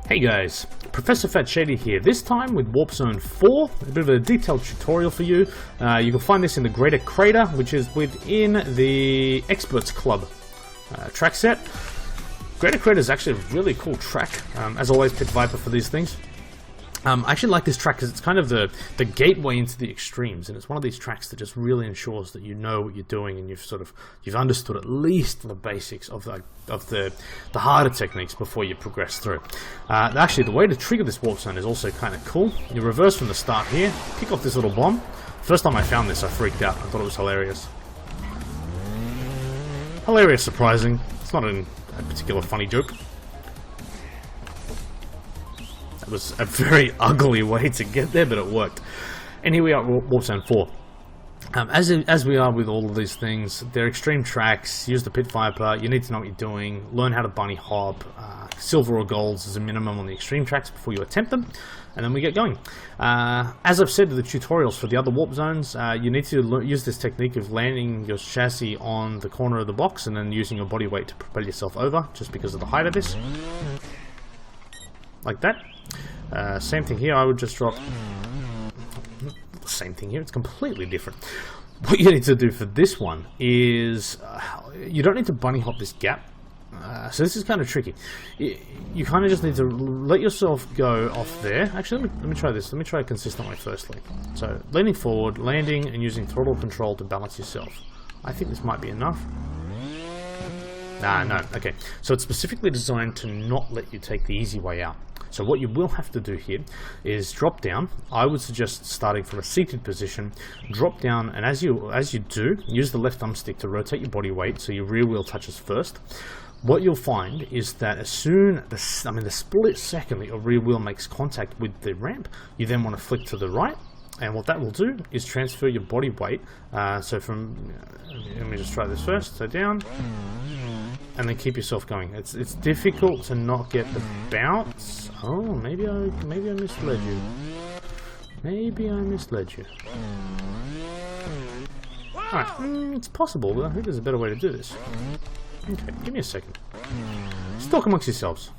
Hey guys, Professor Fat Shady here, this time with Warp Zone 4, a bit of a detailed tutorial for you. You can find this in the Greater Crater, which is within the Experts Club track set. Greater Crater is actually a really cool track, as always Pit Viper for these things. I actually like this track because it's kind of the gateway into the extremes, and it's one of these tracks that just really ensures that you know what you're doing and you've understood at least the basics of the harder techniques before you progress through. Actually, the way to trigger this warp zone is also kind of cool. You reverse from the start here, pick off this little bomb. First time I found this, I freaked out. I thought it was hilarious. Hilarious, surprising. It's not a particular funny joke. It was a very ugly way to get there, but it worked. And here we are at Warp Zone 4. As we are with all of these things, they're extreme tracks. Use the Pit Viper. You need to know what you're doing. Learn how to bunny hop. Silver or golds is a minimum on the extreme tracks before you attempt them. And then we get going. As I've said in the tutorials for the other warp zones, you need to use this technique of landing your chassis on the corner of the box and then using your body weight to propel yourself over, just because of the height of this. Like that. Same thing here, I would just drop... Same thing here, it's completely different. What you need to do for this one is... you don't need to bunny hop this gap. So this is kind of tricky. You kind of just need to let yourself go off there. Actually, let me try this. Let me try a consistent way firstly. So, leaning forward, landing, and using throttle control to balance yourself. I think this might be enough. No, okay. So it's specifically designed to not let you take the easy way out. So what you will have to do here is drop down. I would suggest starting from a seated position, drop down, and as you do, use the left thumbstick to rotate your body weight so your rear wheel touches first. What you'll find is that as soon the split second that your rear wheel makes contact with the ramp, you then want to flick to the right. And what that will do is transfer your body weight. So from, let me just try this first. So down, and then keep yourself going. It's difficult to not get the bounce. Oh, maybe I misled you. Maybe I misled you. Alright, it's possible, but I think there's a better way to do this. Okay, give me a second. Just talk amongst yourselves.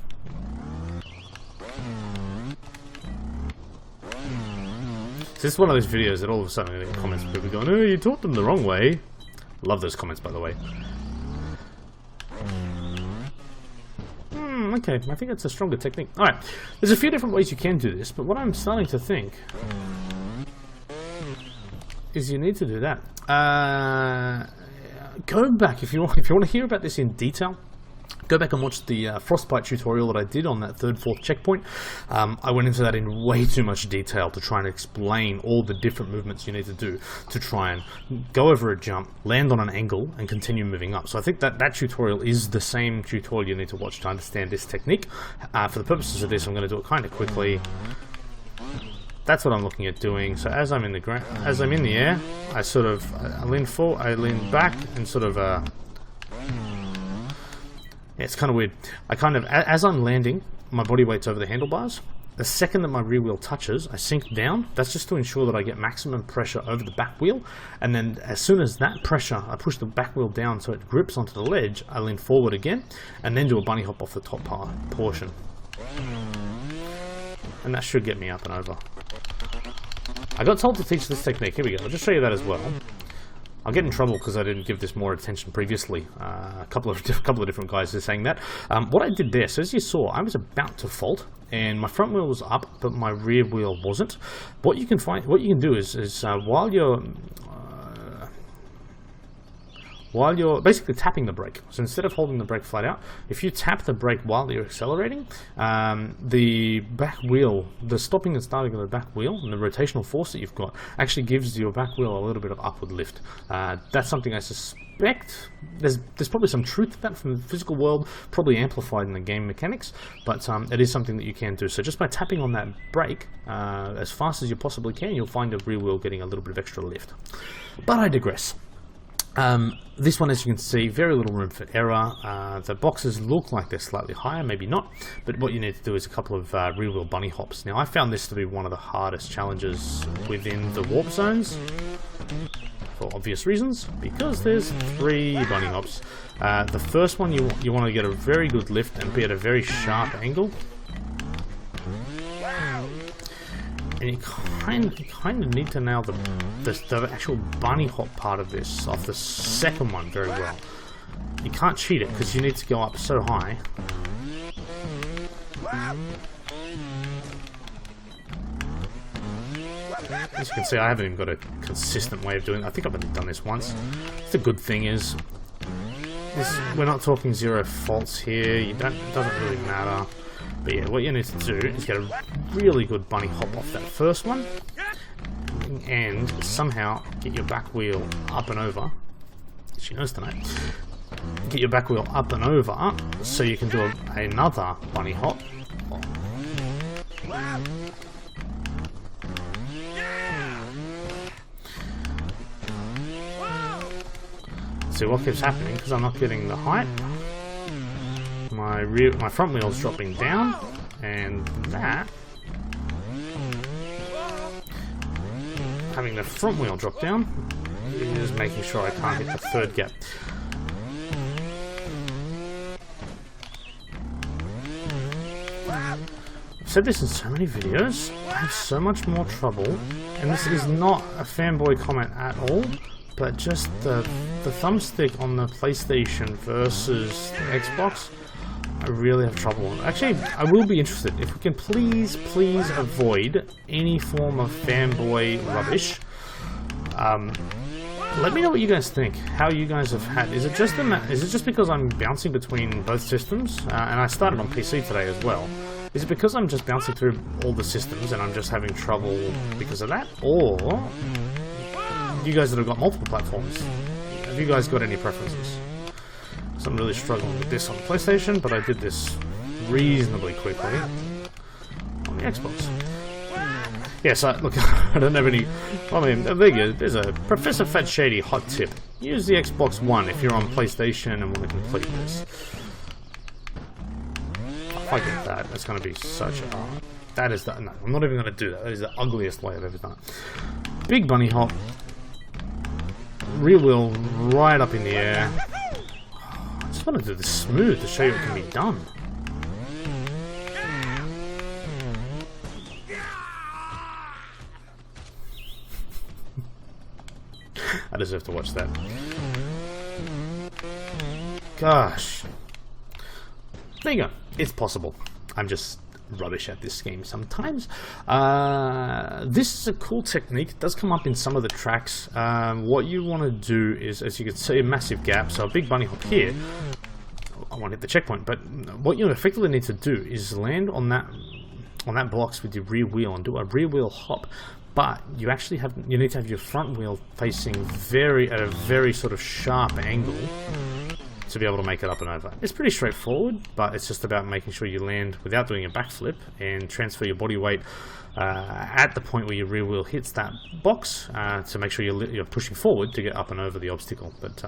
So this is one of those videos that all of a sudden in the comments people going, "Oh, you taught them the wrong way." Love those comments, by the way. Okay, I think that's a stronger technique. Alright, there's a few different ways you can do this, but what I'm starting to think is you need to do that. Go back, if you want to hear about this in detail, go back and watch the Frostbite tutorial that I did on that 3rd, 4th checkpoint. I went into that in way too much detail to try and explain all the different movements you need to do to try and go over a jump, land on an angle, and continue moving up. So I think that tutorial is the same tutorial you need to watch to understand this technique. For the purposes of this, I'm going to do it kind of quickly. That's what I'm looking at doing. So as I'm in the air, I lean forward, I lean back, and sort of yeah, it's kind of weird. As I'm landing, my body weight's over the handlebars. The second that my rear wheel touches, I sink down. That's just to ensure that I get maximum pressure over the back wheel. And then as soon as that pressure, I push the back wheel down so it grips onto the ledge, I lean forward again, and then do a bunny hop off the top portion. And that should get me up and over. I got told to teach this technique. Here we go. I'll just show you that as well. I'll get in trouble because I didn't give this more attention previously. A couple of different guys are saying that. What I did there, so as you saw, I was about to fault, and my front wheel was up, but my rear wheel wasn't. What you can do is while you're basically tapping the brake. So instead of holding the brake flat out, if you tap the brake while you're accelerating, the back wheel, the stopping and starting of the back wheel and the rotational force that you've got actually gives your back wheel a little bit of upward lift. That's something I suspect, there's probably some truth to that from the physical world, probably amplified in the game mechanics, but it is something that you can do. So just by tapping on that brake as fast as you possibly can, you'll find the rear wheel getting a little bit of extra lift. But I digress. This one, as you can see, very little room for error. The boxes look like they're slightly higher, maybe not, but what you need to do is a couple of rear wheel bunny hops. Now, I found this to be one of the hardest challenges within the warp zones, for obvious reasons, because there's 3 bunny hops. The first one, you want to get a very good lift and be at a very sharp angle. And you kind of need to nail the actual bunny hop part of this off the second one very well. You can't cheat it because you need to go up so high. As you can see, I haven't even got a consistent way of doing it. I think I've only done this once. The good thing is, we're not talking zero faults here. It doesn't really matter. But yeah, what you need to do is get a really good bunny hop off that first one, and somehow get your back wheel up and over. She knows tonight. Get your back wheel up and over so you can do another bunny hop. See what keeps happening because I'm not getting the height. My front wheel's dropping down, and that, having the front wheel drop down is making sure I can't hit the third gap. I've said this in so many videos, I have so much more trouble, and this is not a fanboy comment at all, but just the thumbstick on the PlayStation versus the Xbox, I really have trouble. Actually, I will be interested if we can please avoid any form of fanboy rubbish. Let me know what you guys think. How you guys have had. Is it just because I'm bouncing between both systems? And I started on PC today as well. Is it because I'm just bouncing through all the systems and I'm just having trouble because of that, or you guys that have got multiple platforms, have you guys got any preferences? So I'm really struggling with this on the PlayStation, but I did this reasonably quickly on the Xbox. Yes, look, I don't have any. I mean, there you go. There's a Professor Fat Shady hot tip. Use the Xbox One if you're on PlayStation and want to complete this. If I get that, that's going to be such a. That is the. No, I'm not even going to do that. That is the ugliest way I've ever done it. Big bunny hop. Rear wheel right up in the air. I just want to do this smooth to show you what can be done. I deserve to watch that. Gosh. There you go. It's possible. I'm just rubbish at this game sometimes. This is a cool technique. It does come up in some of the tracks. What you want to do is, as you can see, a massive gap. So a big bunny hop here. I won't hit the checkpoint, but what you effectively need to do is land on that blocks with your rear wheel and do a rear wheel hop. But you need to have your front wheel facing at a very sort of sharp angle to be able to make it up and over. It's pretty straightforward, but it's just about making sure you land without doing a backflip and transfer your body weight at the point where your rear wheel hits that box to make sure you're pushing forward to get up and over the obstacle. But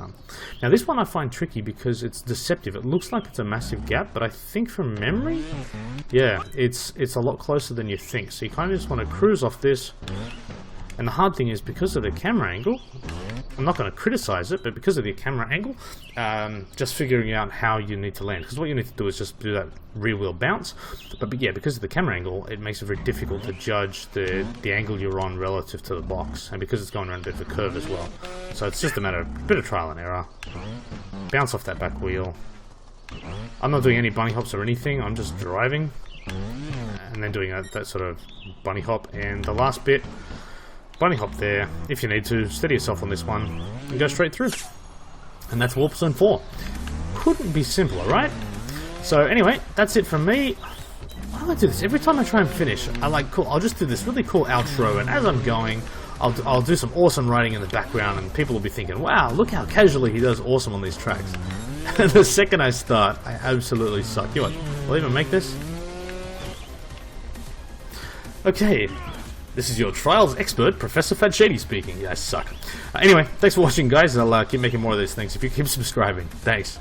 now this one I find tricky because it's deceptive. It looks like it's a massive gap, but I think from memory, yeah, it's a lot closer than you think. So you kind of just want to cruise off this. And the hard thing is, because of the camera angle, I'm not going to criticize it, but because of the camera angle, just figuring out how you need to land. Because what you need to do is just do that rear wheel bounce. But yeah, because of the camera angle, it makes it very difficult to judge the angle you're on relative to the box. And because it's going around a bit of a curve as well. So it's just a matter of a bit of trial and error. Bounce off that back wheel. I'm not doing any bunny hops or anything, I'm just driving. And then doing that sort of bunny hop. And the last bit, bunny hop there, if you need to, steady yourself on this one, and go straight through. And that's Warp Zone 4. Couldn't be simpler, right? So anyway, that's it from me. Why do I do this? Every time I try and finish, I'll just do this really cool outro, and as I'm going, I'll do some awesome writing in the background, and people will be thinking, wow, look how casually he does awesome on these tracks. And the second I start, I absolutely suck. You know what? I'll even make this. Okay. This is your trials expert, Professor Fat Shady speaking. Yeah, I suck. Anyway, thanks for watching, guys. I'll keep making more of these things if you keep subscribing. Thanks.